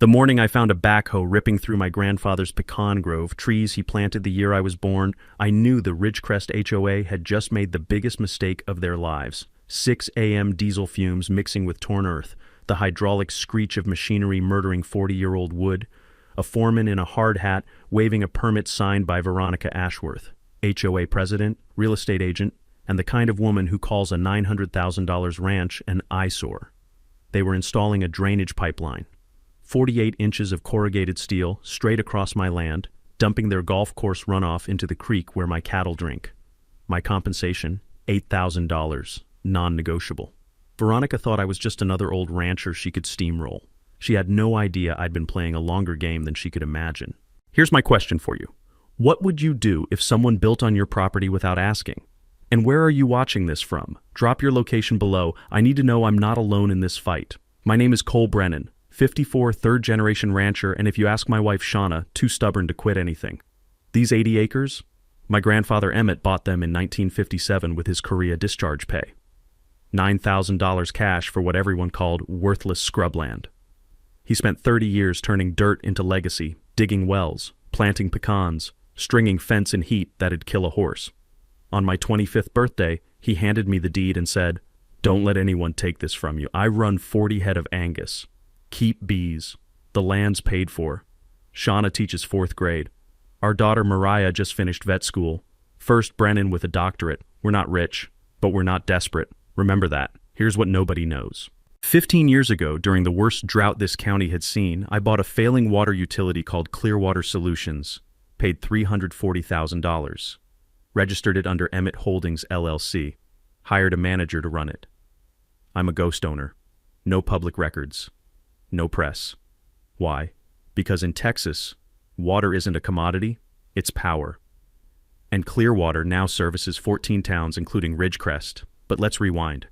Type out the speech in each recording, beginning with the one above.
The morning I found a backhoe ripping through my grandfather's pecan grove, trees he planted the year I was born, I knew the Ridgecrest HOA had just made the biggest mistake of their lives. 6 a.m. diesel fumes mixing with torn earth, the hydraulic screech of machinery murdering 40-year-old wood, a foreman in a hard hat waving a permit signed by Veronica Ashworth, HOA president, real estate agent, and the kind of woman who calls a $900,000 ranch an eyesore. They were installing a drainage pipeline. 48 inches of corrugated steel straight across my land, dumping their golf course runoff into the creek where my cattle drink. My compensation, $8,000, non-negotiable. Veronica thought I was just another old rancher she could steamroll. She had no idea I'd been playing a longer game than she could imagine. Here's my question for you. What would you do if someone built on your property without asking? And where are you watching this from? Drop your location below. I need to know I'm not alone in this fight. My name is Cole Brennan, 54, third-generation rancher, and if you ask my wife Shauna, too stubborn to quit anything. These 80 acres? My grandfather Emmett bought them in 1957 with his Korea discharge pay. $9,000 cash for what everyone called worthless scrubland. He spent 30 years turning dirt into legacy, digging wells, planting pecans, stringing fence in heat that'd kill a horse. On my 25th birthday, he handed me the deed and said, "Don't let anyone take this from you. I run 40 head of Angus. Keep bees. The land's paid for. Shauna teaches 4th grade. Our daughter Mariah just finished vet school. First Brennan with a doctorate. We're not rich, but we're not desperate. Remember that. Here's what nobody knows. 15 years ago, during the worst drought this county had seen, I bought a failing water utility called Clearwater Solutions, paid $340,000, registered it under Emmett Holdings, LLC, hired a manager to run it. I'm a ghost owner. No public records. No press. Why? Because in Texas, water isn't a commodity, it's power. And Clearwater now services 14 towns, including Ridgecrest. But let's rewind.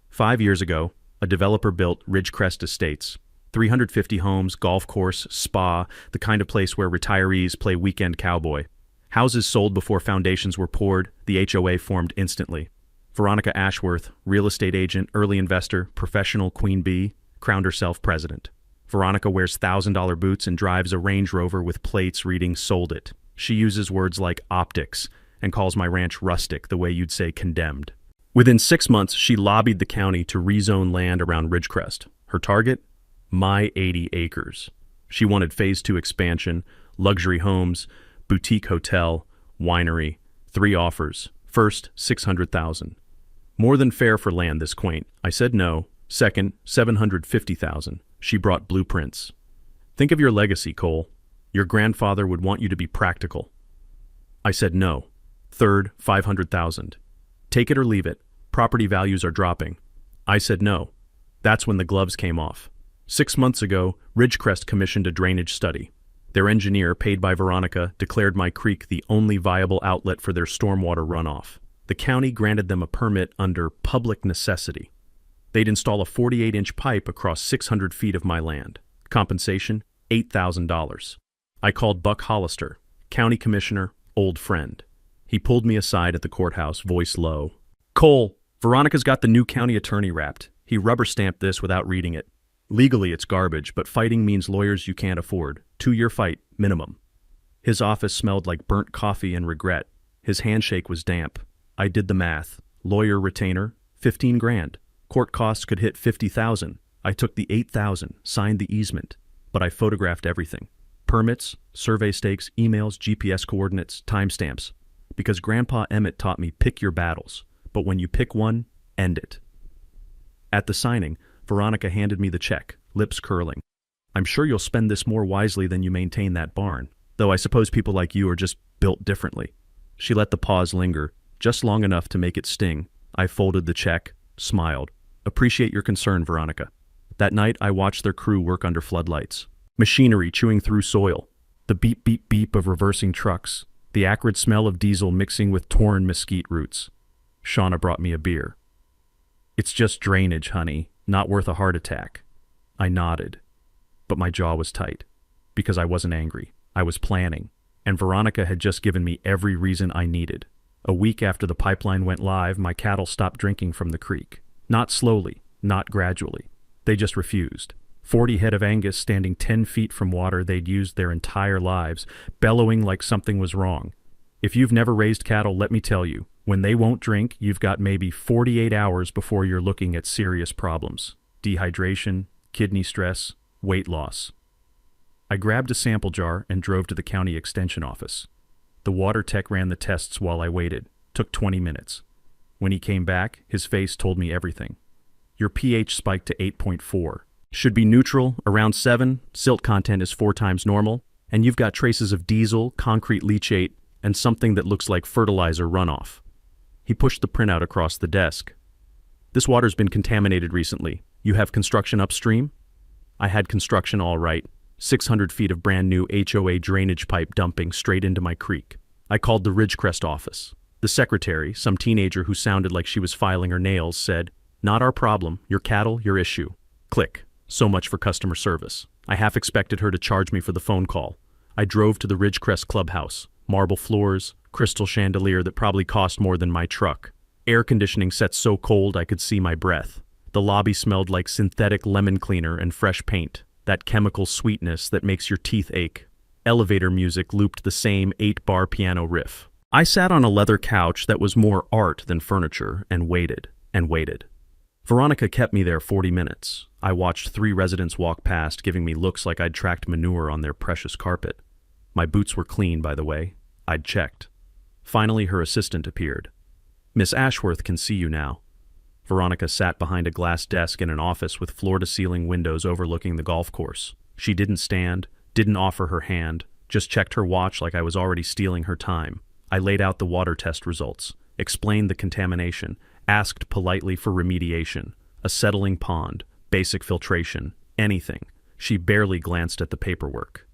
5 years ago, a developer built Ridgecrest Estates. 350 homes, golf course, spa, the kind of place where retirees play weekend cowboy. Houses sold before foundations were poured, the HOA formed instantly. Veronica Ashworth, real estate agent, early investor, professional queen bee, crowned herself president. Veronica wears $1,000 boots and drives a Range Rover with plates reading "Sold It." She uses words like optics and calls my ranch rustic the way you'd say condemned. Within 6 months, she lobbied the county to rezone land around Ridgecrest. Her target? My 80 acres. She wanted Phase 2 expansion, luxury homes, boutique hotel, winery, 3 offers. First, $600,000. More than fair for land this quaint. I said no. Second, $750,000. She brought blueprints. Think of your legacy, Cole. Your grandfather would want you to be practical. I said no. Third, $500,000. Take it or leave it. Property values are dropping. I said no. That's when the gloves came off. 6 months ago, Ridgecrest commissioned a drainage study. Their engineer, paid by Veronica, declared my creek the only viable outlet for their stormwater runoff. The county granted them a permit under public necessity. They'd install a 48-inch pipe across 600 feet of my land. Compensation, $8,000. I called Buck Hollister, county commissioner, old friend. He pulled me aside at the courthouse, voice low. "Cole, Veronica's got the new county attorney wrapped. He rubber-stamped this without reading it. Legally, it's garbage, but fighting means lawyers you can't afford. 2-year fight, minimum." His office smelled like burnt coffee and regret. His handshake was damp. I did the math. Lawyer retainer, 15 grand. Court costs could hit 50,000. I took the 8,000, signed the easement, but I photographed everything. Permits, survey stakes, emails, GPS coordinates, timestamps. Because Grandpa Emmett taught me pick your battles, but when you pick one, end it. At the signing, Veronica handed me the check, lips curling. "I'm sure you'll spend this more wisely than you maintain that barn, though I suppose people like you are just built differently." She let the pause linger, just long enough to make it sting. I folded the check, smiled. "Appreciate your concern, Veronica." That night, I watched their crew work under floodlights. Machinery chewing through soil, the beep, beep, beep of reversing trucks, the acrid smell of diesel mixing with torn mesquite roots. Shauna brought me a beer. "It's just drainage, honey, not worth a heart attack." I nodded, but my jaw was tight, because I wasn't angry. I was planning, and Veronica had just given me every reason I needed. A week after the pipeline went live, my cattle stopped drinking from the creek. Not slowly, not gradually. They just refused. 40 head of Angus standing 10 feet from water they'd used their entire lives, bellowing like something was wrong. If you've never raised cattle, let me tell you, when they won't drink, you've got maybe 48 hours before you're looking at serious problems. Dehydration, kidney stress, weight loss. I grabbed a sample jar and drove to the county extension office. The water tech ran the tests while I waited. Took 20 minutes. When he came back, his face told me everything. Your pH spiked to 8.4. Should be neutral, around 7, silt content is 4 times normal, and you've got traces of diesel, concrete leachate, and something that looks like fertilizer runoff. He pushed the printout across the desk. This water's been contaminated recently. You have construction upstream? I had construction all right. 600 feet of brand new HOA drainage pipe dumping straight into my creek. I called the Ridgecrest office. The secretary, some teenager who sounded like she was filing her nails, said, "Not our problem. Your cattle, your issue." Click. So much for customer service. I half expected her to charge me for the phone call. I drove to the Ridgecrest clubhouse. Marble floors, crystal chandelier that probably cost more than my truck. Air conditioning set so cold I could see my breath. The lobby smelled like synthetic lemon cleaner and fresh paint, that chemical sweetness that makes your teeth ache. Elevator music looped the same 8-bar piano riff. I sat on a leather couch that was more art than furniture and waited and waited. Veronica kept me there 40 minutes. I watched 3 residents walk past, giving me looks like I'd tracked manure on their precious carpet. My boots were clean, by the way. I'd checked. Finally, her assistant appeared. "Miss Ashworth can see you now." Veronica sat behind a glass desk in an office with floor-to-ceiling windows overlooking the golf course. She didn't stand, didn't offer her hand, just checked her watch like I was already stealing her time. I laid out the water test results, explained the contamination, asked politely for remediation, a settling pond, basic filtration, anything. She barely glanced at the paperwork.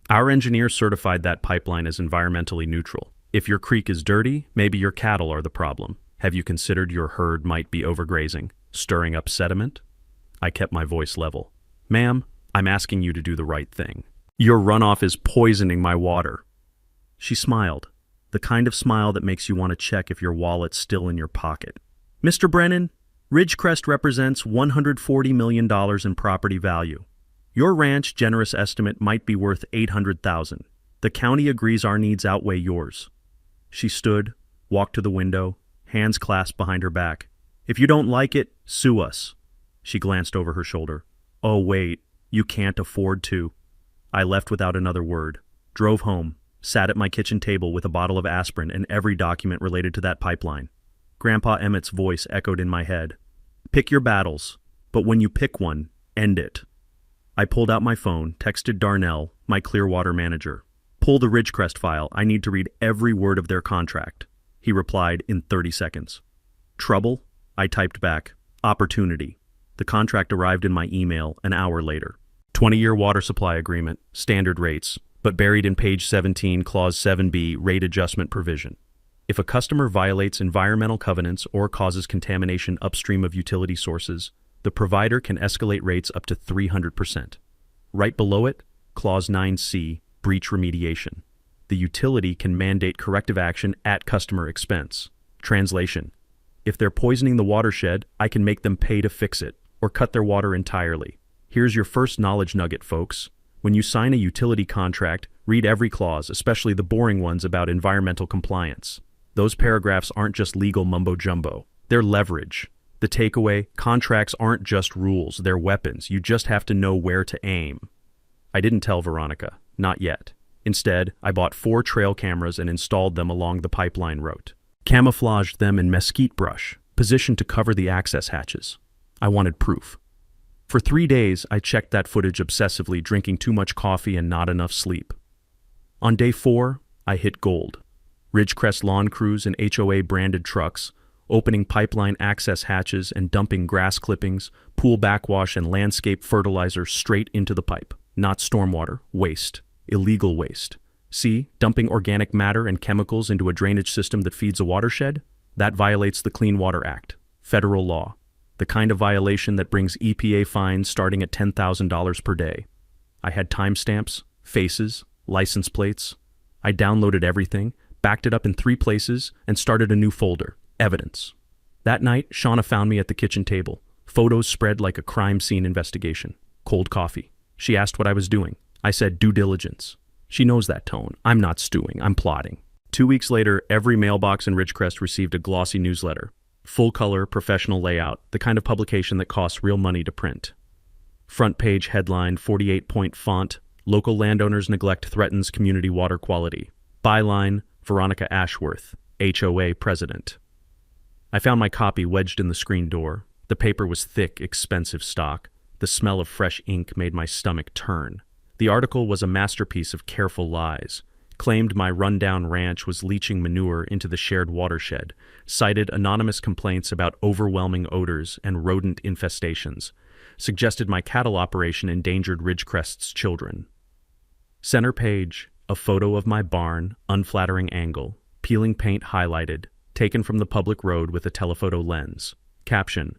"Our engineer certified that pipeline as environmentally neutral. If your creek is dirty, maybe your cattle are the problem. Have you considered your herd might be overgrazing, stirring up sediment?" I kept my voice level. "Ma'am, I'm asking you to do the right thing. Your runoff is poisoning my water." She smiled, the kind of smile that makes you want to check if your wallet's still in your pocket. "Mr. Brennan, Ridgecrest represents $140 million in property value. Your ranch generous estimate might be worth $800,000. The county agrees our needs outweigh yours." She stood, walked to the window, hands clasped behind her back. "If you don't like it, sue us." She glanced over her shoulder. "Oh, wait, you can't afford to." I left without another word, drove home, sat at my kitchen table with a bottle of aspirin and every document related to that pipeline. Grandpa Emmett's voice echoed in my head. "Pick your battles, but when you pick one, end it." I pulled out my phone, texted Darnell, my Clearwater manager. "Pull the Ridgecrest file. I need to read every word of their contract." He replied in 30 seconds. "Trouble?" I typed back. "Opportunity." The contract arrived in my email an hour later. 20-year water supply agreement, standard rates, but buried in page 17, clause 7B, rate adjustment provision. If a customer violates environmental covenants or causes contamination upstream of utility sources, the provider can escalate rates up to 300%. Right below it, clause 9C, breach remediation. The utility can mandate corrective action at customer expense. Translation: if they're poisoning the watershed, I can make them pay to fix it, or cut their water entirely. Here's your first knowledge nugget, folks. When you sign a utility contract, read every clause, especially the boring ones about environmental compliance. Those paragraphs aren't just legal mumbo-jumbo. They're leverage. The takeaway: contracts aren't just rules, they're weapons. You just have to know where to aim. I didn't tell Veronica. Not yet. Instead, I bought 4 trail cameras and installed them along the pipeline route. Camouflaged them in mesquite brush, positioned to cover the access hatches. I wanted proof. For 3 days, I checked that footage obsessively, drinking too much coffee and not enough sleep. On day 4, I hit gold. Ridgecrest lawn crews and HOA-branded trucks, opening pipeline access hatches and dumping grass clippings, pool backwash, and landscape fertilizer straight into the pipe. Not stormwater, waste. Illegal waste. See, dumping organic matter and chemicals into a drainage system that feeds a watershed? That violates the Clean Water Act, federal law. The kind of violation that brings EPA fines starting at $10,000 per day. I had timestamps, faces, license plates. I downloaded everything, backed it up in 3 places, and started a new folder, evidence. That night, Shauna found me at the kitchen table. Photos spread like a crime scene investigation. Cold coffee. She asked what I was doing. I said due diligence. She knows that tone. I'm not stewing, I'm plotting. 2 weeks later, every mailbox in Ridgecrest received a glossy newsletter. Full color, professional layout, the kind of publication that costs real money to print. Front page headline, 48-point font, local landowners neglect threatens community water quality. Byline, Veronica Ashworth, HOA president. I found my copy wedged in the screen door. The paper was thick, expensive stock. The smell of fresh ink made my stomach turn. The article was a masterpiece of careful lies. Claimed my rundown ranch was leaching manure into the shared watershed, cited anonymous complaints about overwhelming odors and rodent infestations, suggested my cattle operation endangered Ridgecrest's children. Center page, a photo of my barn, unflattering angle, peeling paint highlighted, taken from the public road with a telephoto lens. Caption,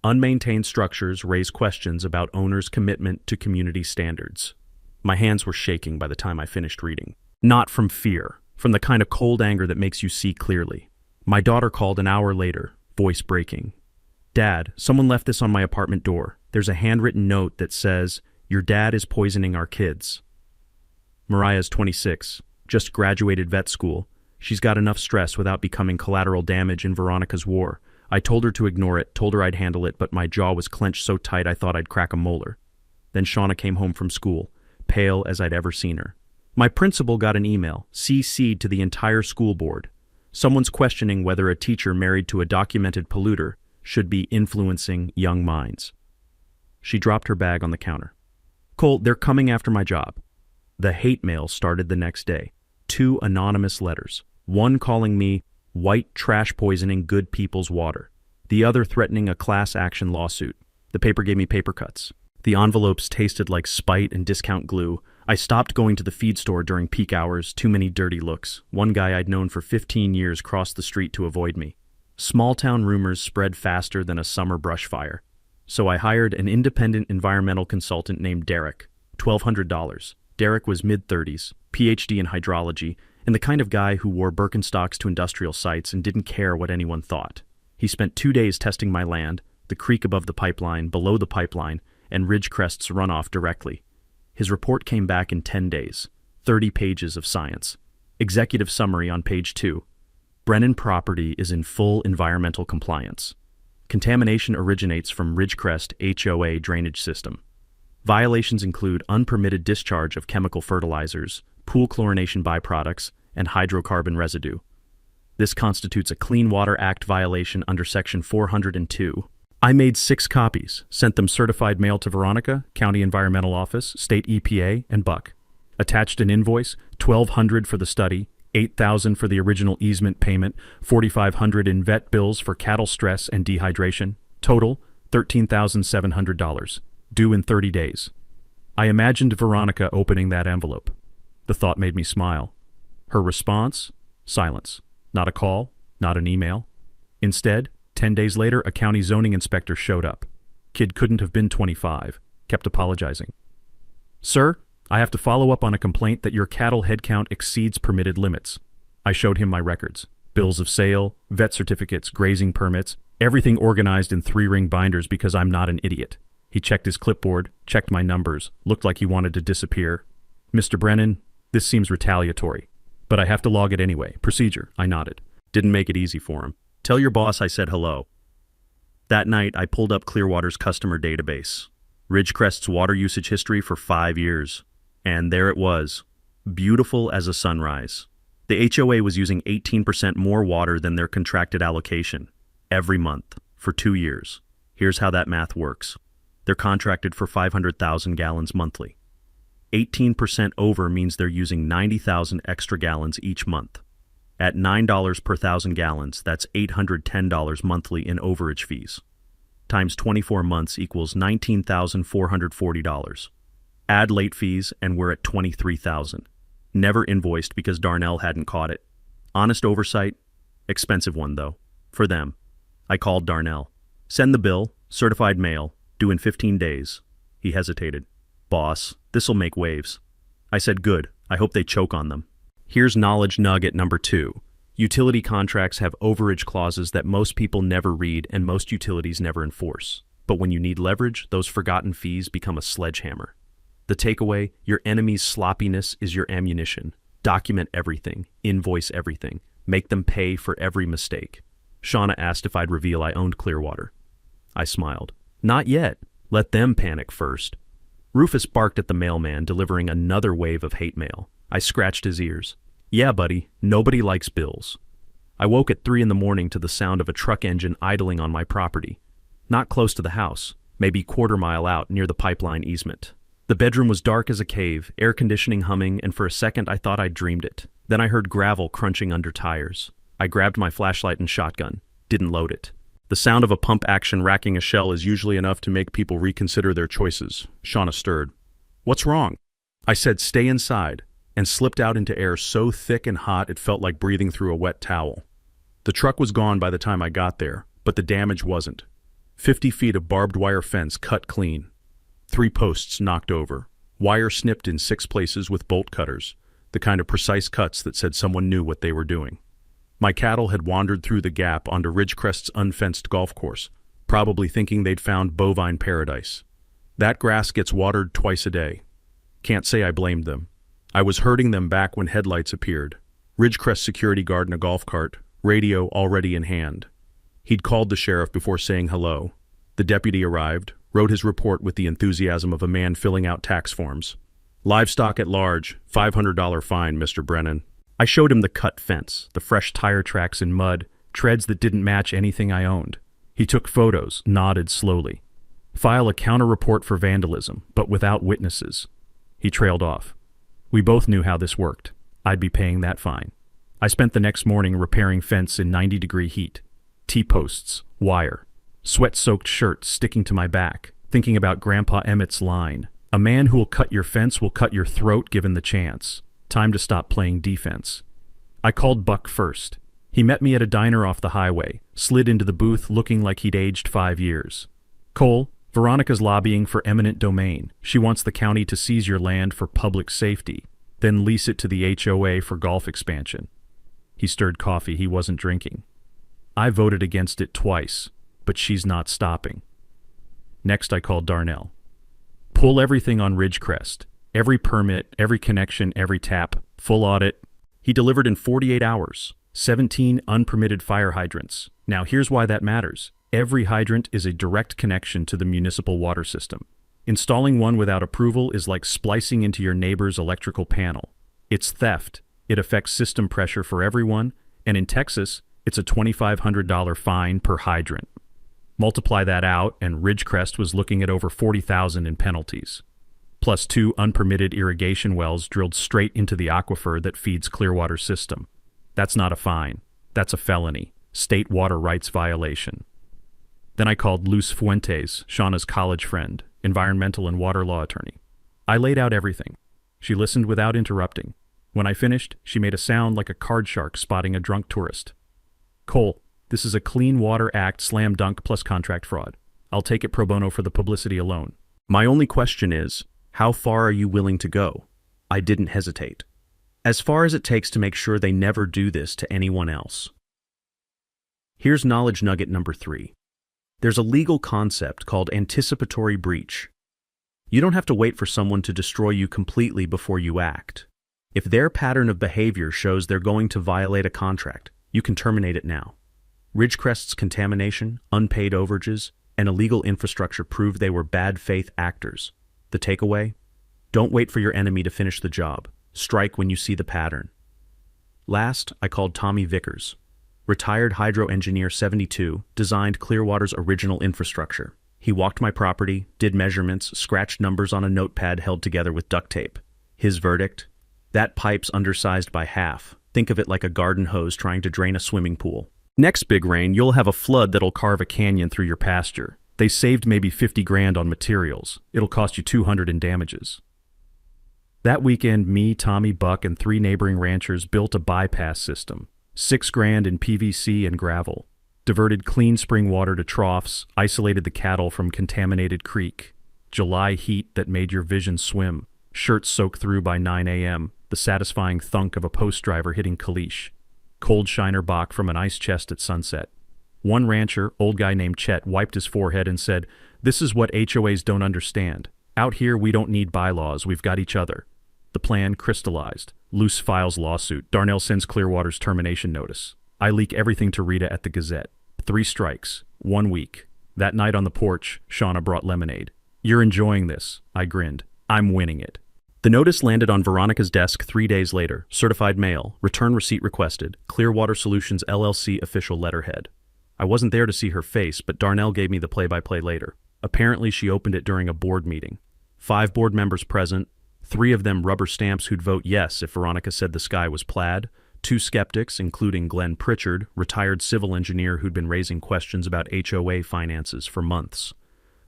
unmaintained structures raise questions about owners' commitment to community standards. My hands were shaking by the time I finished reading. Not from fear, from the kind of cold anger that makes you see clearly. My daughter called an hour later, voice breaking. Dad, someone left this on my apartment door. There's a handwritten note that says, your dad is poisoning our kids. Mariah's 26, just graduated vet school. She's got enough stress without becoming collateral damage in Veronica's war. I told her to ignore it, told her I'd handle it, but my jaw was clenched so tight I thought I'd crack a molar. Then Shauna came home from school, pale as I'd ever seen her. My principal got an email, CC'd to the entire school board. Someone's questioning whether a teacher married to a documented polluter should be influencing young minds. She dropped her bag on the counter. Cole, they're coming after my job. The hate mail started the next day. 2 anonymous letters. One calling me white trash poisoning good people's water. The other threatening a class action lawsuit. The paper gave me paper cuts. The envelopes tasted like spite and discount glue. I stopped going to the feed store during peak hours, too many dirty looks. One guy I'd known for 15 years crossed the street to avoid me. Small-town rumors spread faster than a summer brush fire. So I hired an independent environmental consultant named Derek, $1,200. Derek was mid-30s, PhD in hydrology, and the kind of guy who wore Birkenstocks to industrial sites and didn't care what anyone thought. He spent 2 days testing my land, the creek above the pipeline, below the pipeline, and Ridgecrest's runoff directly. His report came back in 10 days, 30 pages of science. Executive summary on page 2. Brennan property is in full environmental compliance. Contamination originates from Ridgecrest HOA drainage system. Violations include unpermitted discharge of chemical fertilizers, pool chlorination byproducts, and hydrocarbon residue. This constitutes a Clean Water Act violation under Section 402. I made 6 copies, sent them certified mail to Veronica, County Environmental Office, State EPA, and Buck. Attached an invoice, $1,200 for the study, $8,000 for the original easement payment, $4,500 in vet bills for cattle stress and dehydration. Total, $13,700. Due in 30 days. I imagined Veronica opening that envelope. The thought made me smile. Her response? Silence. Not a call, not an email. Instead, 10 days later, a county zoning inspector showed up. Kid couldn't have been 25. Kept apologizing. Sir, I have to follow up on a complaint that your cattle head count exceeds permitted limits. I showed him my records. Bills of sale, vet certificates, grazing permits, everything organized in 3-ring binders because I'm not an idiot. He checked his clipboard, checked my numbers, looked like he wanted to disappear. Mr. Brennan, this seems retaliatory, but I have to log it anyway. Procedure, I nodded. Didn't make it easy for him. Tell your boss I said hello. That night, I pulled up Clearwater's customer database. Ridgecrest's water usage history for 5 years. And there it was, beautiful as a sunrise. The HOA was using 18% more water than their contracted allocation, every month, for 2 years. Here's how that math works. They're contracted for 500,000 gallons monthly. 18% over means they're using 90,000 extra gallons each month. At $9 per 1,000 gallons, that's $810 monthly in overage fees. Times 24 months equals $19,440. Add late fees, and we're at $23,000. Never invoiced because Darnell hadn't caught it. Honest oversight, expensive one though, for them. I called Darnell. Send the bill, certified mail, due in 15 days. He hesitated. Boss, this'll make waves. I said good, I hope they choke on them. Here's knowledge nugget number 2. Utility contracts have overage clauses that most people never read and most utilities never enforce. But when you need leverage, those forgotten fees become a sledgehammer. The takeaway, your enemy's sloppiness is your ammunition. Document everything, invoice everything, make them pay for every mistake. Shauna asked if I'd reveal I owned Clearwater. I smiled. Not yet. Let them panic first. Rufus barked at the mailman, delivering another wave of hate mail. I scratched his ears. Yeah, buddy, nobody likes bills. I woke at 3 a.m. to the sound of a truck engine idling on my property. Not close to the house, maybe quarter-mile out near the pipeline easement. The bedroom was dark as a cave, air conditioning humming, and for a second I thought I'd dreamed it. Then I heard gravel crunching under tires. I grabbed my flashlight and shotgun. Didn't load it. The sound of a pump action racking a shell is usually enough to make people reconsider their choices. Shauna stirred. What's wrong? I said stay inside, and slipped out into air so thick and hot it felt like breathing through a wet towel. The truck was gone by the time I got there, but the damage wasn't. 50 feet of barbed wire fence cut clean. 3 posts knocked over. Wire snipped in 6 places with bolt cutters, the kind of precise cuts that said someone knew what they were doing. My cattle had wandered through the gap onto Ridgecrest's unfenced golf course, probably thinking they'd found bovine paradise. That grass gets watered twice a day. Can't say I blamed them. I was herding them back when headlights appeared. Ridgecrest security guard in a golf cart, radio already in hand. He'd called the sheriff before saying hello. The deputy arrived, wrote his report with the enthusiasm of a man filling out tax forms. Livestock at large, $500 fine, Mr. Brennan. I showed him the cut fence, the fresh tire tracks in mud, treads that didn't match anything I owned. He took photos, nodded slowly. File a counter-report for vandalism, but without witnesses. He trailed off. We both knew how this worked. I'd be paying that fine. I spent the next morning repairing fence in 90-degree heat. T-posts, wire, sweat-soaked shirt sticking to my back, thinking about Grandpa Emmett's line. A man who'll cut your fence will cut your throat given the chance. Time to stop playing defense. I called Buck first. He met me at a diner off the highway, slid into the booth looking like he'd aged 5 years. Cole, Veronica's lobbying for eminent domain. She wants the county to seize your land for public safety, then lease it to the HOA for golf expansion. He stirred coffee he wasn't drinking. I voted against it twice, but she's not stopping. Next I called Darnell. Pull everything on Ridgecrest. Every permit, every connection, every tap, full audit. He delivered in 48 hours. 17 unpermitted fire hydrants. Now here's why that matters. Every hydrant is a direct connection to the municipal water system. Installing one without approval is like splicing into your neighbor's electrical panel. It's theft. It affects system pressure for everyone, and in Texas, it's a $2,500 fine per hydrant. Multiply that out, and Ridgecrest was looking at over $40,000 in penalties. Plus 2 unpermitted irrigation wells drilled straight into the aquifer that feeds Clearwater's system. That's not a fine. That's a felony. State water rights violation. Then I called Luz Fuentes, Shauna's college friend, environmental and water law attorney. I laid out everything. She listened without interrupting. When I finished, she made a sound like a card shark spotting a drunk tourist. Cole, this is a Clean Water Act slam dunk plus contract fraud. I'll take it pro bono for the publicity alone. My only question is, how far are you willing to go? I didn't hesitate. As far as it takes to make sure they never do this to anyone else. Here's knowledge nugget number 3. There's a legal concept called anticipatory breach. You don't have to wait for someone to destroy you completely before you act. If their pattern of behavior shows they're going to violate a contract, you can terminate it now. Ridgecrest's contamination, unpaid overages, and illegal infrastructure proved they were bad faith actors. The takeaway? Don't wait for your enemy to finish the job. Strike when you see the pattern. Last, I called Tommy Vickers. Retired hydro engineer 72, designed Clearwater's original infrastructure. He walked my property, did measurements, scratched numbers on a notepad held together with duct tape. His verdict? That pipe's undersized by half. Think of it like a garden hose trying to drain a swimming pool. Next big rain, you'll have a flood that'll carve a canyon through your pasture. They saved maybe 50 grand on materials. It'll cost you 200 in damages. That weekend, me, Tommy, Buck, and 3 neighboring ranchers built a bypass system. 6 grand in PVC and gravel. Diverted clean spring water to troughs, isolated the cattle from contaminated creek. July heat that made your vision swim. Shirts soaked through by 9 a.m., the satisfying thunk of a post driver hitting caliche. Cold Shiner Bock from an ice chest at sunset. One rancher, old guy named Chet, wiped his forehead and said, "This is what HOAs don't understand. Out here we don't need bylaws, we've got each other." The plan crystallized. Luce files lawsuit. Darnell sends Clearwater's termination notice. I leak everything to Rita at the Gazette. 3 strikes. 1 week. That night on the porch, Shauna brought lemonade. "You're enjoying this," I grinned. "I'm winning it." The notice landed on Veronica's desk 3 days later. Certified mail. Return receipt requested. Clearwater Solutions LLC official letterhead. I wasn't there to see her face, but Darnell gave me the play-by-play later. Apparently she opened it during a board meeting. 5 board members present. 3 of them rubber stamps who'd vote yes if Veronica said the sky was plaid. 2 skeptics, including Glenn Pritchard, retired civil engineer who'd been raising questions about HOA finances for months.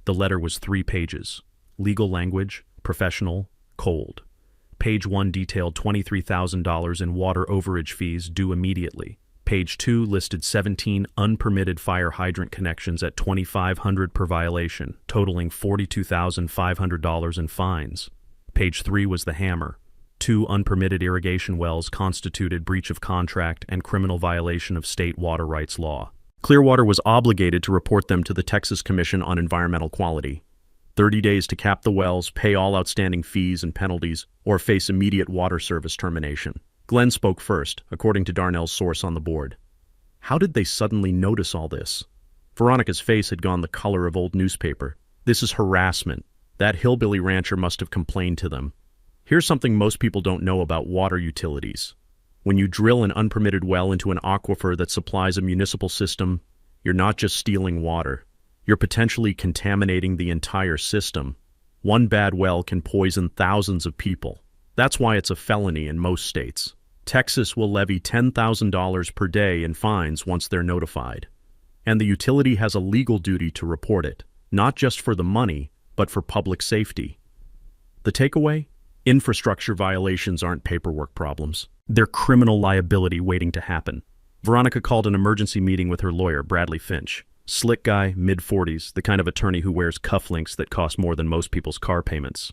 The letter was 3 pages. Legal language, professional, cold. Page 1 detailed $23,000 in water overage fees due immediately. Page 2 listed 17 unpermitted fire hydrant connections at $2,500 per violation, totaling $42,500 in fines. Page 3 was the hammer. 2 unpermitted irrigation wells constituted breach of contract and criminal violation of state water rights law. Clearwater was obligated to report them to the Texas Commission on Environmental Quality. 30 days to cap the wells, pay all outstanding fees and penalties, or face immediate water service termination. Glenn spoke first, according to Darnell's source on the board. How did they suddenly notice all this? Veronica's face had gone the color of old newspaper. "This is harassment. That hillbilly rancher must have complained to them." Here's something most people don't know about water utilities. When you drill an unpermitted well into an aquifer that supplies a municipal system, you're not just stealing water. You're potentially contaminating the entire system. One bad well can poison thousands of people. That's why it's a felony in most states. Texas will levy $10,000 per day in fines once they're notified. And the utility has a legal duty to report it, not just for the money, but for public safety. The takeaway? Infrastructure violations aren't paperwork problems. They're criminal liability waiting to happen. Veronica called an emergency meeting with her lawyer, Bradley Finch. Slick guy, mid-40s, the kind of attorney who wears cufflinks that cost more than most people's car payments.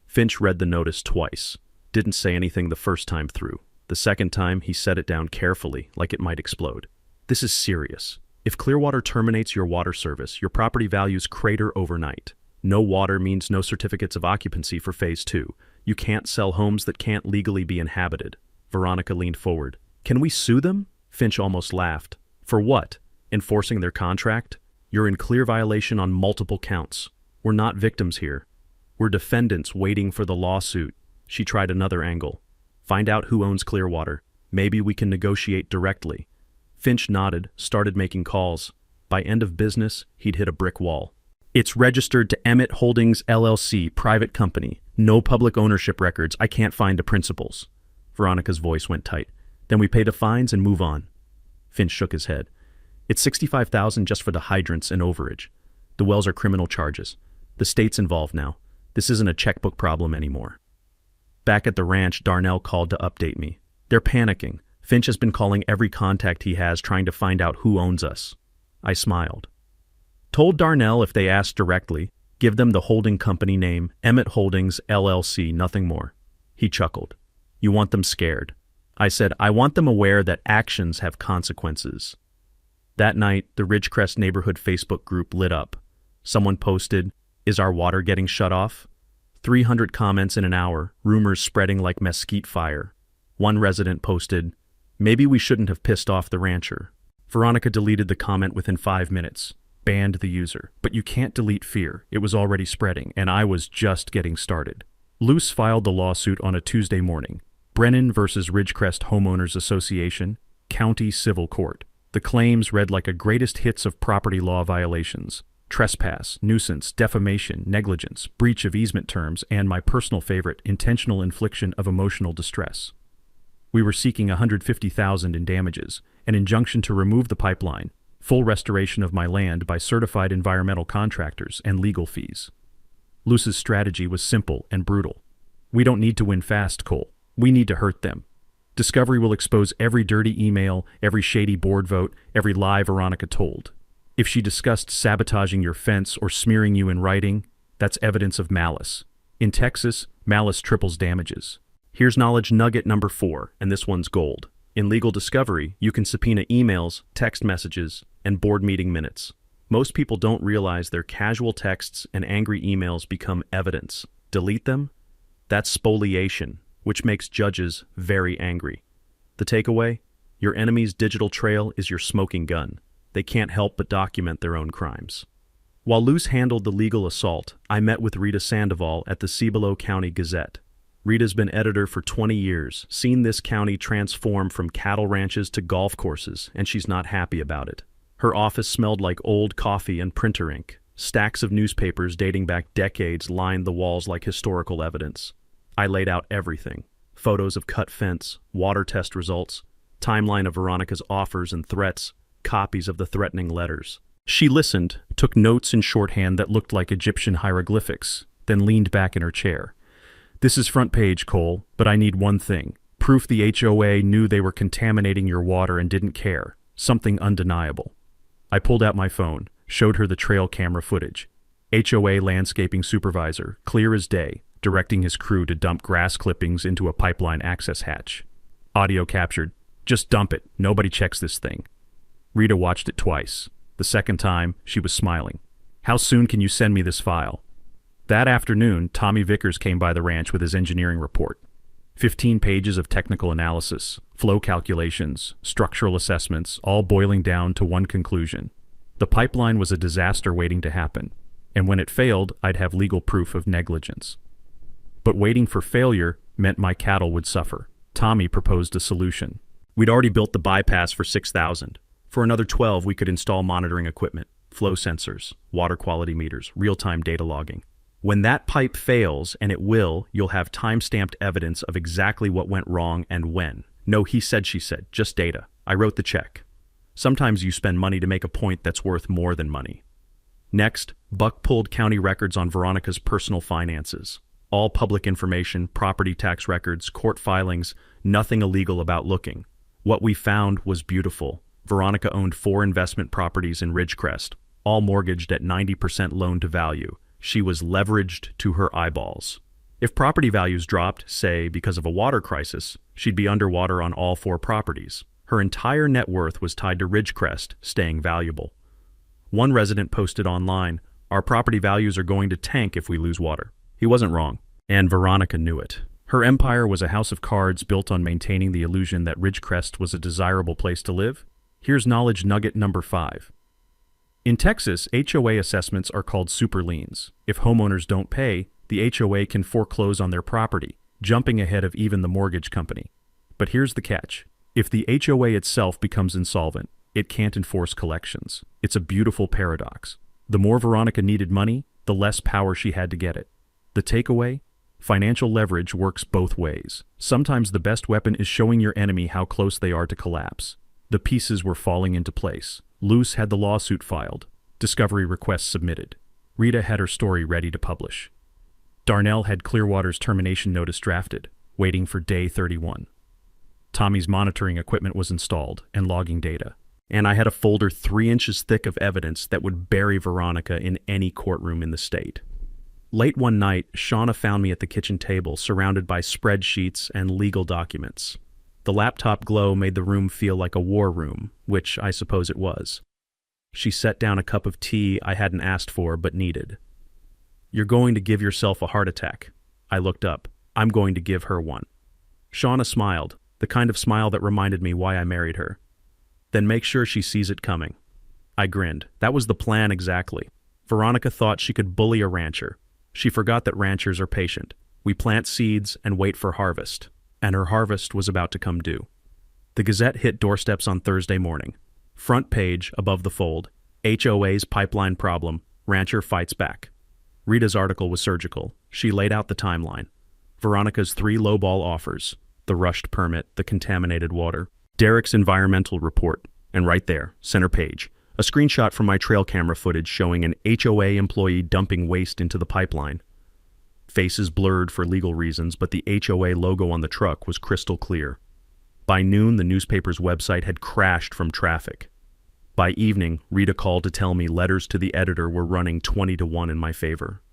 Finch read the notice twice. Didn't say anything the first time through. The second time, he set it down carefully, like it might explode. "This is serious. If Clearwater terminates your water service, your property values crater overnight. No water means no certificates of occupancy for Phase 2. You can't sell homes that can't legally be inhabited." Veronica leaned forward. "Can we sue them?" Finch almost laughed. "For what? Enforcing their contract? You're in clear violation on multiple counts. We're not victims here. We're defendants waiting for the lawsuit." She tried another angle. "Find out who owns Clearwater. Maybe we can negotiate directly." Finch nodded, started making calls. By end of business, he'd hit a brick wall. "It's registered to Emmett Holdings LLC, private company. No public ownership records. I can't find the principals." Veronica's voice went tight. "Then we pay the fines and move on." Finch shook his head. "It's $65,000 just for the hydrants and overage. The wells are criminal charges. The state's involved now. This isn't a checkbook problem anymore." Back at the ranch, Darnell called to update me. "They're panicking. Finch has been calling every contact he has trying to find out who owns us." I smiled. "Told Darnell if they ask directly, give them the holding company name, Emmett Holdings LLC, nothing more." He chuckled. "You want them scared." I said, "I want them aware that actions have consequences." That night, the Ridgecrest neighborhood Facebook group lit up. Someone posted, "Is our water getting shut off?" 300 comments in an hour, rumors spreading like mesquite fire. One resident posted, "Maybe we shouldn't have pissed off the rancher." Veronica deleted the comment within 5 minutes. Banned the user. But you can't delete fear. It was already spreading, and I was just getting started. Luce filed the lawsuit on a Tuesday morning. Brennan versus Ridgecrest Homeowners Association, County Civil Court. The claims read like a greatest hits of property law violations. Trespass, nuisance, defamation, negligence, breach of easement terms, and my personal favorite, intentional infliction of emotional distress. We were seeking $150,000 in damages, an injunction to remove the pipeline, full restoration of my land by certified environmental contractors, and legal fees. Luce's strategy was simple and brutal. "We don't need to win fast, Cole. We need to hurt them. Discovery will expose every dirty email, every shady board vote, every lie Veronica told. If she discussed sabotaging your fence or smearing you in writing, that's evidence of malice. In Texas, malice triples damages. Here's knowledge nugget number 4, and this one's gold. In legal discovery, you can subpoena emails, text messages, and and board meeting minutes. Most people don't realize their casual texts and angry emails become evidence. Delete them? That's spoliation, which makes judges very angry. The takeaway? Your enemy's digital trail is your smoking gun. They can't help but document their own crimes. While Luce handled the legal assault, I met with Rita Sandoval at the Cibolo County Gazette. Rita's been editor for 20 years, seen this county transform from cattle ranches to golf courses, and she's not happy about it. Her office smelled like old coffee and printer ink. Stacks of newspapers dating back decades lined the walls like historical evidence. I laid out everything. Photos of cut fence, water test results, timeline of Veronica's offers and threats, copies of the threatening letters. She listened, took notes in shorthand that looked like Egyptian hieroglyphics, then leaned back in her chair. This is front page, Cole, but I need one thing. Proof the HOA knew they were contaminating your water and didn't care. Something undeniable. I pulled out my phone, showed her the trail camera footage. HOA landscaping supervisor, clear as day, directing his crew to dump grass clippings into a pipeline access hatch. Audio captured. Just dump it. Nobody checks this thing. Rita watched it twice. The second time, she was smiling. How soon can you send me this file? That afternoon, Tommy Vickers came by the ranch with his engineering report. 15 pages of technical analysis, flow calculations, structural assessments, all boiling down to one conclusion. The pipeline was a disaster waiting to happen, and when it failed, I'd have legal proof of negligence. But waiting for failure meant my cattle would suffer. Tommy proposed a solution. We'd already built the bypass for $6,000. For another $12,000, we could install monitoring equipment, flow sensors, water quality meters, real-time data logging. When that pipe fails, and it will, you'll have time-stamped evidence of exactly what went wrong and when. No he said, she said, just data. I wrote the check. Sometimes you spend money to make a point that's worth more than money. Next, Buck pulled county records on Veronica's personal finances. All public information, property tax records, court filings, nothing illegal about looking. What we found was beautiful. Veronica owned 4 investment properties in Ridgecrest, all mortgaged at 90% loan to value. She was leveraged to her eyeballs. If property values dropped, say, because of a water crisis, she'd be underwater on all 4 properties. Her entire net worth was tied to Ridgecrest, staying valuable. One resident posted online, "Our property values are going to tank if we lose water." He wasn't wrong, and Veronica knew it. Her empire was a house of cards built on maintaining the illusion that Ridgecrest was a desirable place to live. Here's knowledge nugget number 5. In Texas, HOA assessments are called super liens. If homeowners don't pay, the HOA can foreclose on their property, jumping ahead of even the mortgage company. But here's the catch. If the HOA itself becomes insolvent, it can't enforce collections. It's a beautiful paradox. The more Veronica needed money, the less power she had to get it. The takeaway? Financial leverage works both ways. Sometimes the best weapon is showing your enemy how close they are to collapse. The pieces were falling into place. Luce had the lawsuit filed. Discovery requests submitted. Rita had her story ready to publish. Darnell had Clearwater's termination notice drafted, waiting for day 31. Tommy's monitoring equipment was installed and logging data. And I had a folder 3 inches thick of evidence that would bury Veronica in any courtroom in the state. Late one night, Shauna found me at the kitchen table, surrounded by spreadsheets and legal documents. The laptop glow made the room feel like a war room, which I suppose it was. She set down a cup of tea I hadn't asked for but needed. "You're going to give yourself a heart attack." I looked up. "I'm going to give her one." Shauna smiled, the kind of smile that reminded me why I married her. "Then make sure she sees it coming." I grinned. That was the plan exactly. Veronica thought she could bully a rancher. She forgot that ranchers are patient. We plant seeds and wait for harvest. And her harvest was about to come due. The Gazette hit doorsteps on Thursday morning. Front page, above the fold, HOA's pipeline problem, rancher fights back. Rita's article was surgical. She laid out the timeline. Veronica's 3 lowball offers, the rushed permit, the contaminated water, Derek's environmental report, and right there, center page, a screenshot from my trail camera footage showing an HOA employee dumping waste into the pipeline. Faces blurred for legal reasons, but the HOA logo on the truck was crystal clear. By noon, the newspaper's website had crashed from traffic. By evening, Rita called to tell me letters to the editor were running 20-1 in my favor.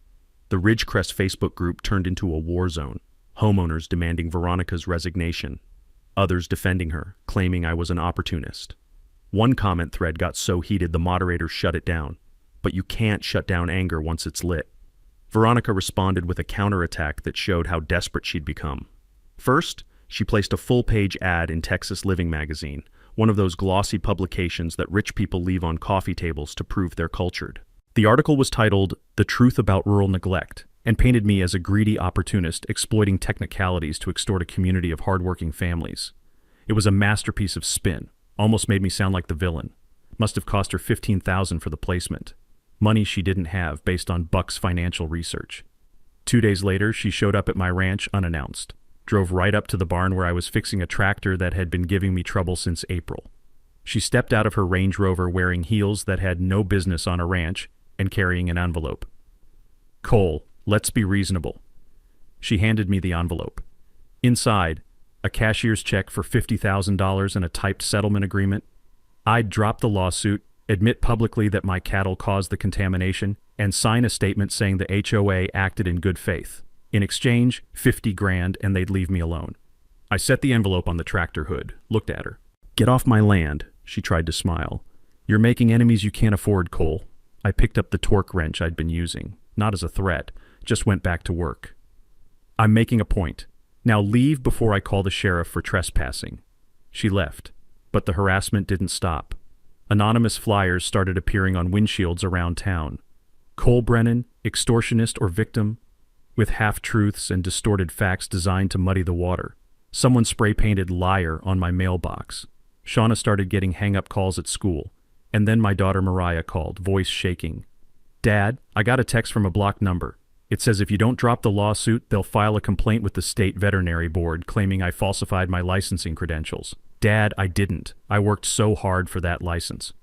The Ridgecrest Facebook group turned into a war zone, homeowners demanding Veronica's resignation, others defending her, claiming I was an opportunist. One comment thread got so heated the moderator shut it down. But you can't shut down anger once it's lit. Veronica responded with a counterattack that showed how desperate she'd become. First, she placed a full-page ad in Texas Living magazine, one of those glossy publications that rich people leave on coffee tables to prove they're cultured. The article was titled, "The Truth About Rural Neglect," and painted me as a greedy opportunist exploiting technicalities to extort a community of hardworking families. It was a masterpiece of spin, almost made me sound like the villain. Must have cost her $15,000 for the placement. Money she didn't have based on Buck's financial research. 2 days later, she showed up at my ranch unannounced. Drove right up to the barn where I was fixing a tractor that had been giving me trouble since April. She stepped out of her Range Rover wearing heels that had no business on a ranch and carrying an envelope. "Cole, let's be reasonable." She handed me the envelope. Inside, a cashier's check for $50,000 and a typed settlement agreement. I'd drop the lawsuit, admit publicly that my cattle caused the contamination, and sign a statement saying the HOA acted in good faith. In exchange, $50,000 and they'd leave me alone. I set the envelope on the tractor hood, looked at her. "Get off my land," she tried to smile. "You're making enemies you can't afford, Cole." I picked up the torque wrench I'd been using, not as a threat, just went back to work. "I'm making a point. Now leave before I call the sheriff for trespassing." She left, but the harassment didn't stop. Anonymous flyers started appearing on windshields around town. Cole Brennan, extortionist or victim, with half-truths and distorted facts designed to muddy the water. Someone spray-painted "liar" on my mailbox. Shauna started getting hang-up calls at school, and then my daughter Mariah called, voice shaking. "Dad, I got a text from a blocked number. It says if you don't drop the lawsuit, they'll file a complaint with the state veterinary board claiming I falsified my licensing credentials." "Dad, I didn't. I worked so hard for that license."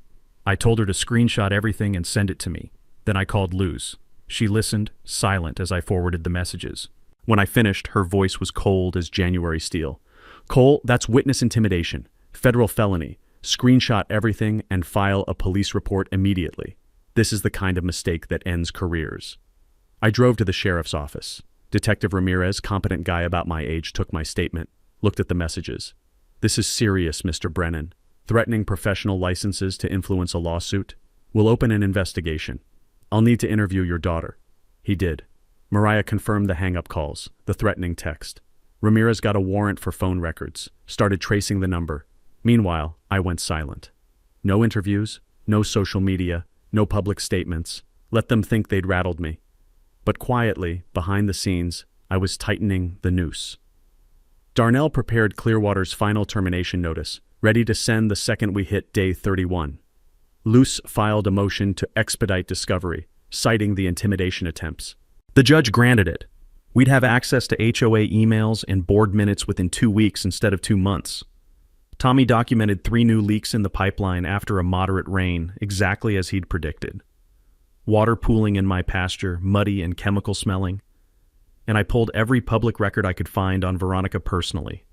I told her to screenshot everything and send it to me. Then I called Luz. She listened, silent as I forwarded the messages. When I finished, her voice was cold as January steel. "Cole, that's witness intimidation. Federal felony. Screenshot everything and file a police report immediately. This is the kind of mistake that ends careers." I drove to the sheriff's office. Detective Ramirez, competent guy about my age, took my statement, looked at the messages. "This is serious, Mr. Brennan. Threatening professional licenses to influence a lawsuit. We'll open an investigation. I'll need to interview your daughter." He did. Mariah confirmed the hang-up calls, the threatening text. Ramirez got a warrant for phone records, started tracing the number. Meanwhile, I went silent. No interviews, no social media, no public statements. Let them think they'd rattled me. But quietly, behind the scenes, I was tightening the noose. Darnell prepared Clearwater's final termination notice, ready to send the second we hit day 31. Luce filed a motion to expedite discovery, citing the intimidation attempts. The judge granted it. We'd have access to HOA emails and board minutes within 2 weeks instead of 2 months. Tommy documented 3 new leaks in the pipeline after a moderate rain, exactly as he'd predicted. Water pooling in my pasture, muddy and chemical smelling. And I pulled every public record I could find on Veronica personally.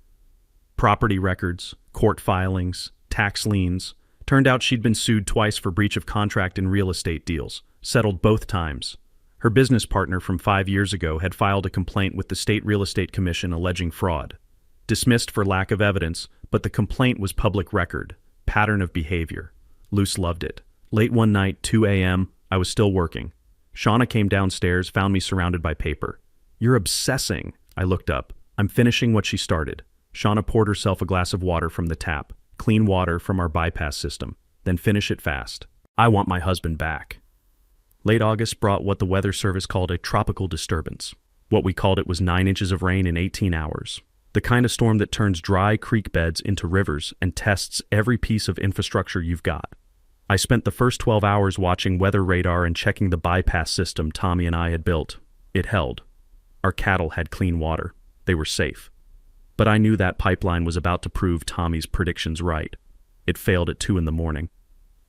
Property records, court filings, tax liens. Turned out she'd been sued twice for breach of contract in real estate deals, settled both times. Her business partner from 5 years ago had filed a complaint with the State Real Estate Commission alleging fraud. Dismissed for lack of evidence, but the complaint was public record, pattern of behavior. Luce loved it. Late one night, 2 a.m., I was still working. Shauna came downstairs, found me surrounded by paper. "You're obsessing." I looked up. "I'm finishing what she started." Shauna poured herself a glass of water from the tap, clean water from our bypass system, then finish it fast. "I want my husband back." Late August brought what the Weather Service called a tropical disturbance. What we called it was 9 inches of rain in 18 hours. The kind of storm that turns dry creek beds into rivers and tests every piece of infrastructure you've got. I spent the first 12 hours watching weather radar and checking the bypass system Tommy and I had built. It held. Our cattle had clean water. They were safe. But I knew that pipeline was about to prove Tommy's predictions right. It failed at 2 in the morning.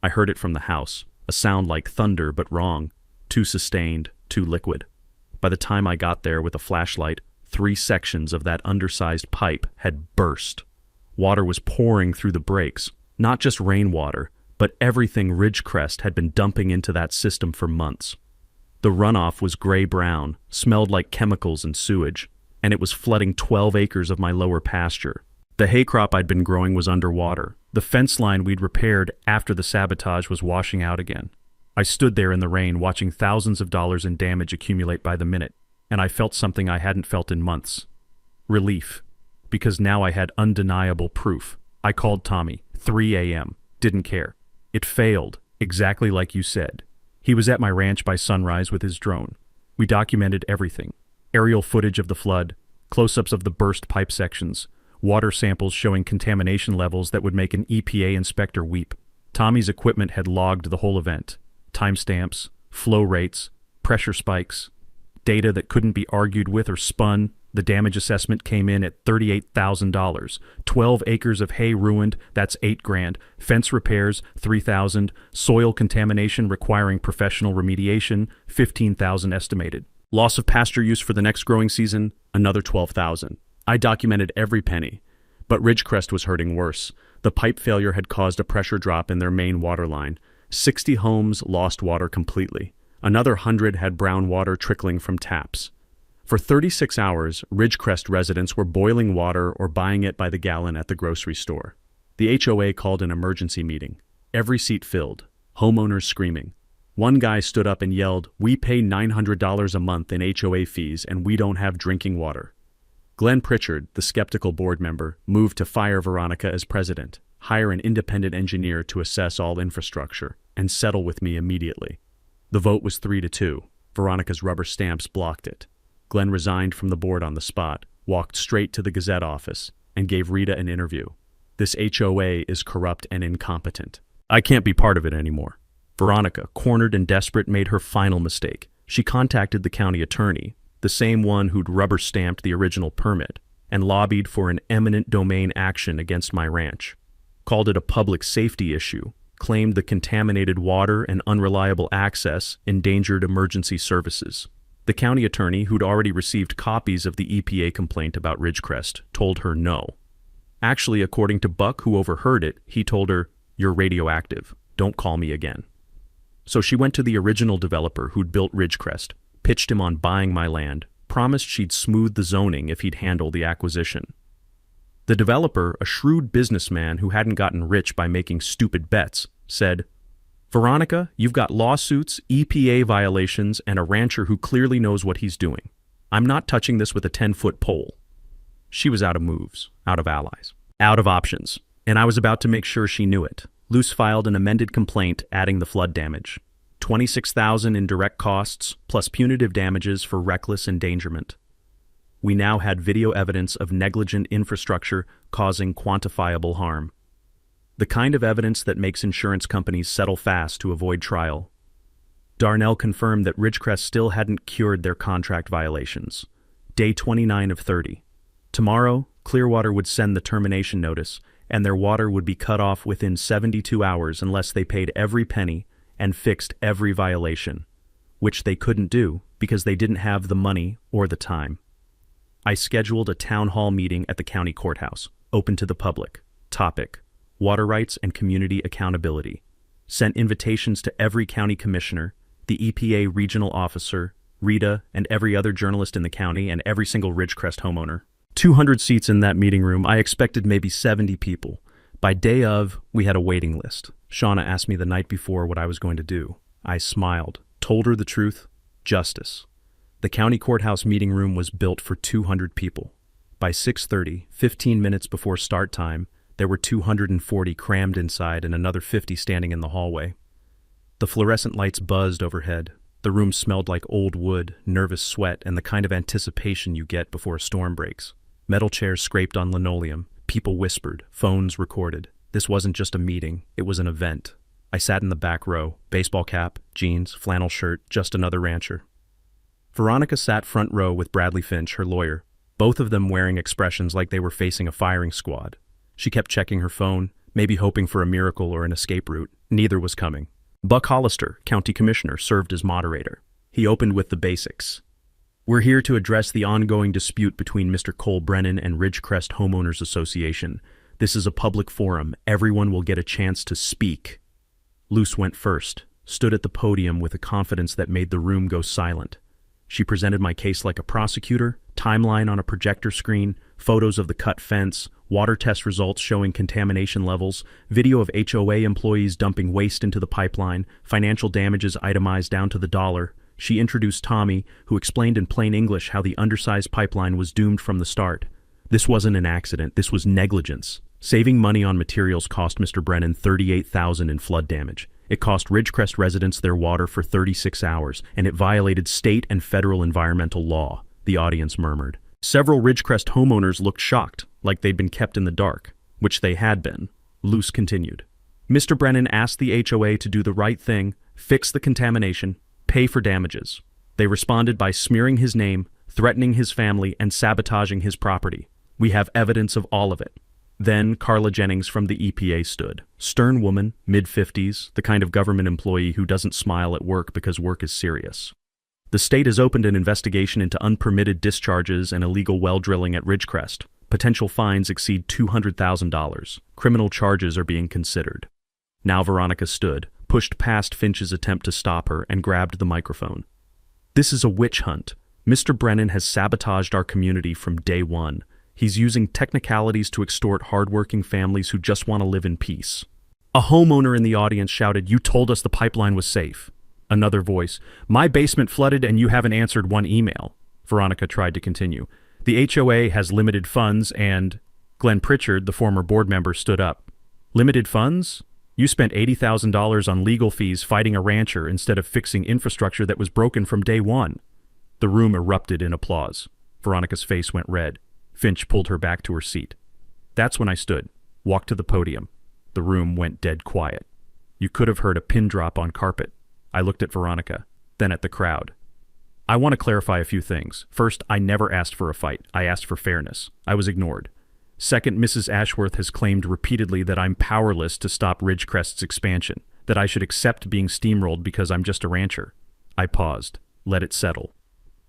I heard it from the house, a sound like thunder but wrong, too sustained, too liquid. By the time I got there with a flashlight, 3 sections of that undersized pipe had burst. Water was pouring through the breaks, not just rainwater, but everything Ridgecrest had been dumping into that system for months. The runoff was gray-brown, smelled like chemicals and sewage, and it was flooding 12 acres of my lower pasture. The hay crop I'd been growing was underwater, The fence line we'd repaired after the sabotage was washing out again. I stood there in the rain watching thousands of dollars in damage accumulate by the minute, and I felt something I hadn't felt in months. Relief. Because now I had undeniable proof. I called Tommy, 3 a.m., didn't care. It failed, exactly like you said. He was at my ranch by sunrise with his drone. We documented everything. Aerial footage of the flood, close-ups of the burst pipe sections, water samples showing contamination levels that would make an EPA inspector weep. Tommy's equipment had logged the whole event. Timestamps, flow rates, pressure spikes, data that couldn't be argued with or spun. The damage assessment came in at $38,000. 12 acres of hay ruined, that's $8,000. Fence repairs, $3,000. Soil contamination requiring professional remediation, $15,000 estimated. Loss of pasture use for the next growing season, another $12,000. I documented every penny, but Ridgecrest was hurting worse. The pipe failure had caused a pressure drop in their main water line. 60 homes lost water completely. Another 100 had brown water trickling from taps. For 36 hours, Ridgecrest residents were boiling water or buying it by the gallon at the grocery store. The HOA called an emergency meeting. Every seat filled. Homeowners screaming. One guy stood up and yelled, "We pay $900 a month in HOA fees and we don't have drinking water." Glenn Pritchard, the skeptical board member, moved to fire Veronica as president, hire an independent engineer to assess all infrastructure, and settle with me immediately. The vote was 3-2. Veronica's rubber stamps blocked it. Glenn resigned from the board on the spot, walked straight to the Gazette office, and gave Rita an interview. This HOA is corrupt and incompetent. I can't be part of it anymore. Veronica, cornered and desperate, made her final mistake. She contacted the county attorney, the same one who'd rubber-stamped the original permit, and lobbied for an eminent domain action against my ranch. Called it a public safety issue, claimed the contaminated water and unreliable access endangered emergency services. The county attorney, who'd already received copies of the EPA complaint about Ridgecrest, told her no. Actually, according to Buck, who overheard it, he told her, "You're radioactive. Don't call me again." So she went to the original developer who'd built Ridgecrest, pitched him on buying my land, promised she'd smooth the zoning if he'd handle the acquisition. The developer, a shrewd businessman who hadn't gotten rich by making stupid bets, said, "Veronica, you've got lawsuits, EPA violations, and a rancher who clearly knows what he's doing. I'm not touching this with a 10-foot pole." She was out of moves, out of allies, out of options, and I was about to make sure she knew it. Luce filed an amended complaint adding the flood damage. $26,000 in direct costs, plus punitive damages for reckless endangerment. We now had video evidence of negligent infrastructure causing quantifiable harm. The kind of evidence that makes insurance companies settle fast to avoid trial. Darnell confirmed that Ridgecrest still hadn't cured their contract violations. Day 29 of 30. Tomorrow, Clearwater would send the termination notice, and their water would be cut off within 72 hours unless they paid every penny and fixed every violation, which they couldn't do because they didn't have the money or the time. I scheduled a town hall meeting at the county courthouse, open to the public. Topic: water rights and community accountability. Sent invitations to every county commissioner, the EPA regional officer, Rita, and every other journalist in the county, and every single Ridgecrest homeowner. 200 seats in that meeting room. I expected maybe 70 people. By day of, we had a waiting list. Shauna asked me the night before what I was going to do. I smiled, told her the truth. Justice. The county courthouse meeting room was built for 200 people. By 6:30, 15 minutes before start time, there were 240 crammed inside and another 50 standing in the hallway. The fluorescent lights buzzed overhead. The room smelled like old wood, nervous sweat, and the kind of anticipation you get before a storm breaks. Metal chairs scraped on linoleum. People whispered. Phones recorded. This wasn't just a meeting. It was an event. I sat in the back row. Baseball cap, jeans, flannel shirt, just another rancher. Veronica sat front row with Bradley Finch, her lawyer, both of them wearing expressions like they were facing a firing squad. She kept checking her phone, maybe hoping for a miracle or an escape route. Neither was coming. Buck Hollister, county commissioner, served as moderator. He opened with the basics. "We're here to address the ongoing dispute between Mr. Cole Brennan and Ridgecrest Homeowners Association. This is a public forum. Everyone will get a chance to speak." Luce went first, stood at the podium with a confidence that made the room go silent. She presented my case like a prosecutor, timeline on a projector screen, photos of the cut fence, water test results showing contamination levels, video of HOA employees dumping waste into the pipeline, financial damages itemized down to the dollar. She introduced Tommy, who explained in plain English how the undersized pipeline was doomed from the start. This wasn't an accident, this was negligence. Saving money on materials cost Mr. Brennan $38,000 in flood damage. It cost Ridgecrest residents their water for 36 hours, and it violated state and federal environmental law, the audience murmured. Several Ridgecrest homeowners looked shocked, like they'd been kept in the dark, which they had been. Luce continued. Mr. Brennan asked the HOA to do the right thing, fix the contamination, pay for damages. They responded by smearing his name, threatening his family, and sabotaging his property. We have evidence of all of it. Then Carla Jennings from the EPA stood. Stern woman, mid-50s, the kind of government employee who doesn't smile at work because work is serious. The state has opened an investigation into unpermitted discharges and illegal well drilling at Ridgecrest. Potential fines exceed $200,000. Criminal charges are being considered. Now Veronica stood, pushed past Finch's attempt to stop her, and grabbed the microphone. This is a witch hunt. Mr. Brennan has sabotaged our community from day one. He's using technicalities to extort hardworking families who just want to live in peace. A homeowner in the audience shouted, "You told us the pipeline was safe." Another voice, "My basement flooded and you haven't answered one email." Veronica tried to continue. "The HOA has limited funds and—" Glenn Pritchard, the former board member, stood up. "Limited funds? You spent $80,000 on legal fees fighting a rancher instead of fixing infrastructure that was broken from day one." The room erupted in applause. Veronica's face went red. Finch pulled her back to her seat. That's when I stood, walked to the podium. The room went dead quiet. You could have heard a pin drop on carpet. I looked at Veronica, then at the crowd. I want to clarify a few things. First, I never asked for a fight. I asked for fairness. I was ignored. Second, Mrs. Ashworth has claimed repeatedly that I'm powerless to stop Ridgecrest's expansion, that I should accept being steamrolled because I'm just a rancher. I paused, let it settle.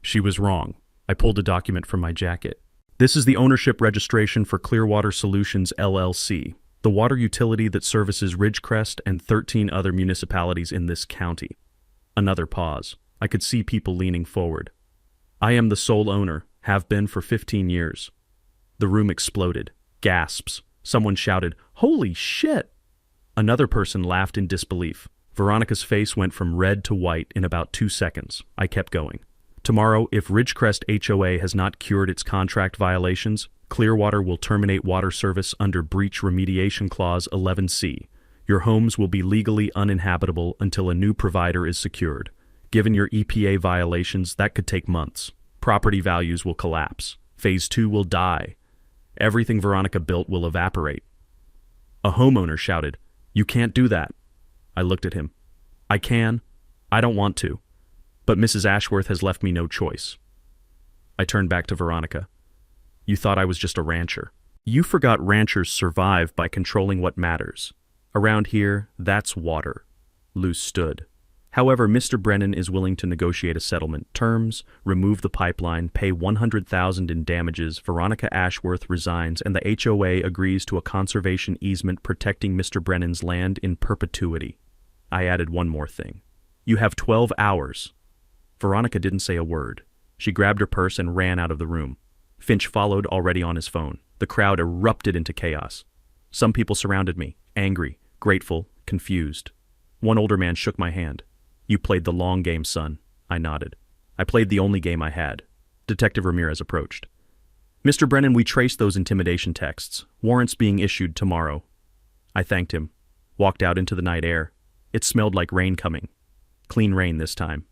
She was wrong. I pulled a document from my jacket. This is the ownership registration for Clearwater Solutions, LLC, the water utility that services Ridgecrest and 13 other municipalities in this county. Another pause. I could see people leaning forward. I am the sole owner, have been for 15 years. The room exploded. Gasps. Someone shouted, "Holy shit!" Another person laughed in disbelief. Veronica's face went from red to white in about 2 seconds. I kept going. Tomorrow, if Ridgecrest HOA has not cured its contract violations, Clearwater will terminate water service under Breach Remediation Clause 11C. Your homes will be legally uninhabitable until a new provider is secured. Given your EPA violations, that could take months. Property values will collapse. Phase 2 will die. Everything Veronica built will evaporate. A homeowner shouted, "You can't do that." I looked at him. I can. I don't want to. But Mrs. Ashworth has left me no choice. I turned back to Veronica. You thought I was just a rancher. You forgot ranchers survive by controlling what matters. Around here, that's water. Luce stood. However, Mr. Brennan is willing to negotiate a settlement. Terms, remove the pipeline, pay $100,000 in damages, Veronica Ashworth resigns, and the HOA agrees to a conservation easement protecting Mr. Brennan's land in perpetuity. I added one more thing. You have 12 hours. Veronica didn't say a word. She grabbed her purse and ran out of the room. Finch followed, already on his phone. The crowd erupted into chaos. Some people surrounded me, angry, grateful, confused. One older man shook my hand. You played the long game, son. I nodded. I played the only game I had. Detective Ramirez approached. Mr. Brennan, we traced those intimidation texts. Warrants being issued tomorrow. I thanked him. Walked out into the night air. It smelled like rain coming. Clean rain this time.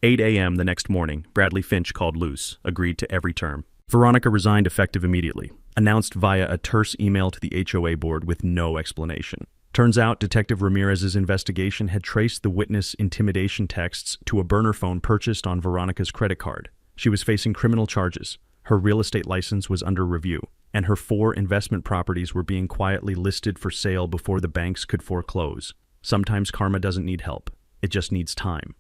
8 a.m. the next morning, Bradley Finch called Luce, agreed to every term. Veronica resigned effective immediately, announced via a terse email to the HOA board with no explanation. Turns out Detective Ramirez's investigation had traced the witness intimidation texts to a burner phone purchased on Veronica's credit card. She was facing criminal charges, her real estate license was under review, and her 4 investment properties were being quietly listed for sale before the banks could foreclose. Sometimes karma doesn't need help, it just needs time.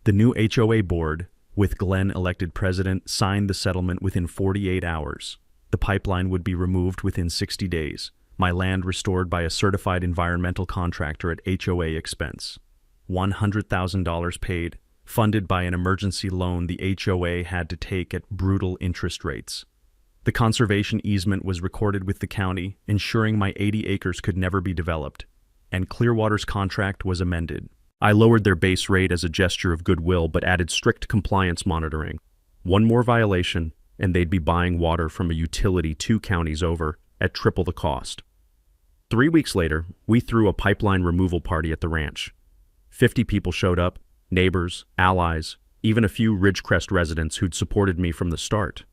The new HOA board, with Glenn elected president, signed the settlement within 48 hours. The pipeline would be removed within 60 days. My land restored by a certified environmental contractor at HOA expense. $100,000 paid, funded by an emergency loan the HOA had to take at brutal interest rates. The conservation easement was recorded with the county, ensuring my 80 acres could never be developed, and Clearwater's contract was amended. I lowered their base rate as a gesture of goodwill, but added strict compliance monitoring. One more violation, and they'd be buying water from a utility 2 counties over at triple the cost. 3 weeks later, we threw a pipeline removal party at the ranch. 50 people showed up, neighbors, allies, even a few Ridgecrest residents who'd supported me from the start.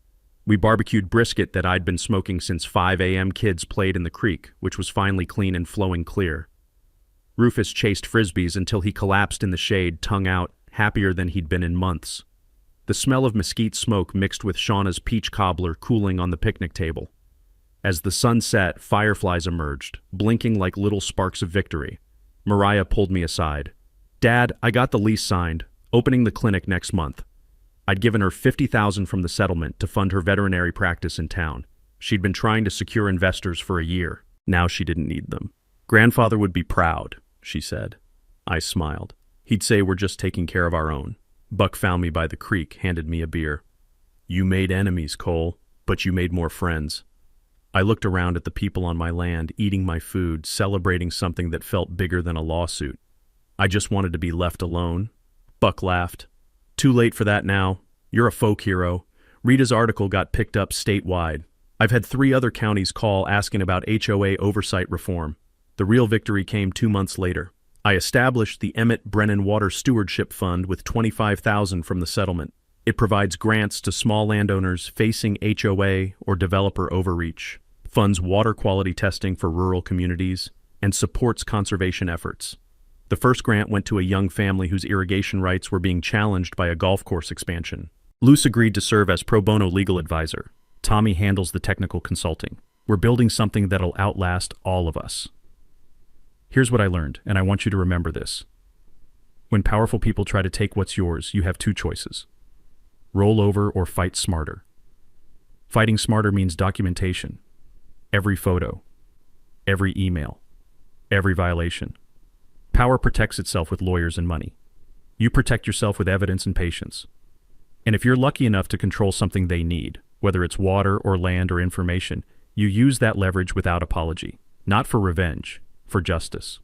We barbecued brisket that I'd been smoking since 5 a.m. Kids played in the creek, which was finally clean and flowing clear. Rufus chased frisbees until he collapsed in the shade, tongue out, happier than he'd been in months. The smell of mesquite smoke mixed with Shauna's peach cobbler cooling on the picnic table. As the sun set, fireflies emerged, blinking like little sparks of victory. Mariah pulled me aside. "Dad, I got the lease signed, opening the clinic next month." I'd given her $50,000 from the settlement to fund her veterinary practice in town. She'd been trying to secure investors for a year. Now she didn't need them. "Grandfather would be proud," she said. I smiled. "He'd say we're just taking care of our own." Buck found me by the creek, handed me a beer. "You made enemies, Cole, but you made more friends." I looked around at the people on my land, eating my food, celebrating something that felt bigger than a lawsuit. "I just wanted to be left alone." Buck laughed. "Too late for that now. You're a folk hero. Rita's article got picked up statewide. I've had 3 other counties call asking about HOA oversight reform. The real victory came 2 months later. I established the Emmett Brennan Water Stewardship Fund with $25,000 from the settlement. It provides grants to small landowners facing HOA or developer overreach, funds water quality testing for rural communities, and supports conservation efforts. The first grant went to a young family whose irrigation rights were being challenged by a golf course expansion. Luce agreed to serve as pro bono legal advisor. Tommy handles the technical consulting. We're building something that'll outlast all of us. Here's what I learned, and I want you to remember this. When powerful people try to take what's yours, you have 2 choices. Roll over or fight smarter. Fighting smarter means documentation. Every photo. Every email. Every violation. Power protects itself with lawyers and money. You protect yourself with evidence and patience. And if you're lucky enough to control something they need, whether it's water or land or information, you use that leverage without apology. Not for revenge, for justice.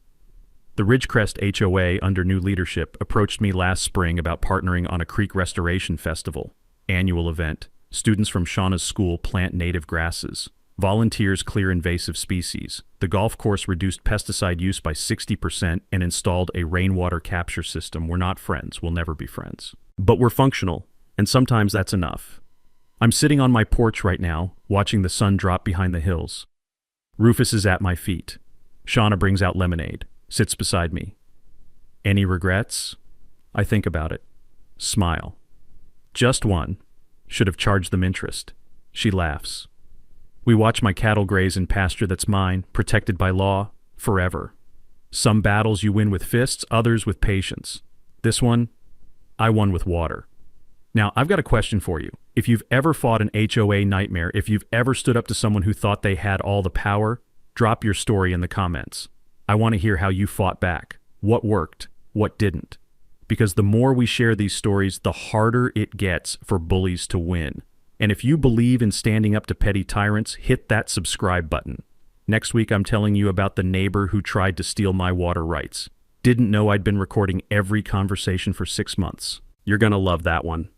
The Ridgecrest HOA, under new leadership, approached me last spring about partnering on a creek restoration festival, annual event. Students from Shauna's school plant native grasses. Volunteers clear invasive species. The golf course reduced pesticide use by 60% and installed a rainwater capture system. We're not friends. We'll never be friends. But we're functional, and sometimes that's enough. I'm sitting on my porch right now, watching the sun drop behind the hills. Rufus is at my feet. Shauna brings out lemonade, sits beside me. "Any regrets?" I think about it. Smile. "Just one. Should have charged them interest." She laughs. "We watch my cattle graze in pasture that's mine, protected by law, forever. Some battles you win with fists, others with patience. This one, I won with water." Now, I've got a question for you. If you've ever fought an HOA nightmare, if you've ever stood up to someone who thought they had all the power, drop your story in the comments. I want to hear how you fought back. What worked? What didn't? Because the more we share these stories, the harder it gets for bullies to win. And if you believe in standing up to petty tyrants, hit that subscribe button. Next week, I'm telling you about the neighbor who tried to steal my water rights. Didn't know I'd been recording every conversation for 6 months. You're gonna love that one.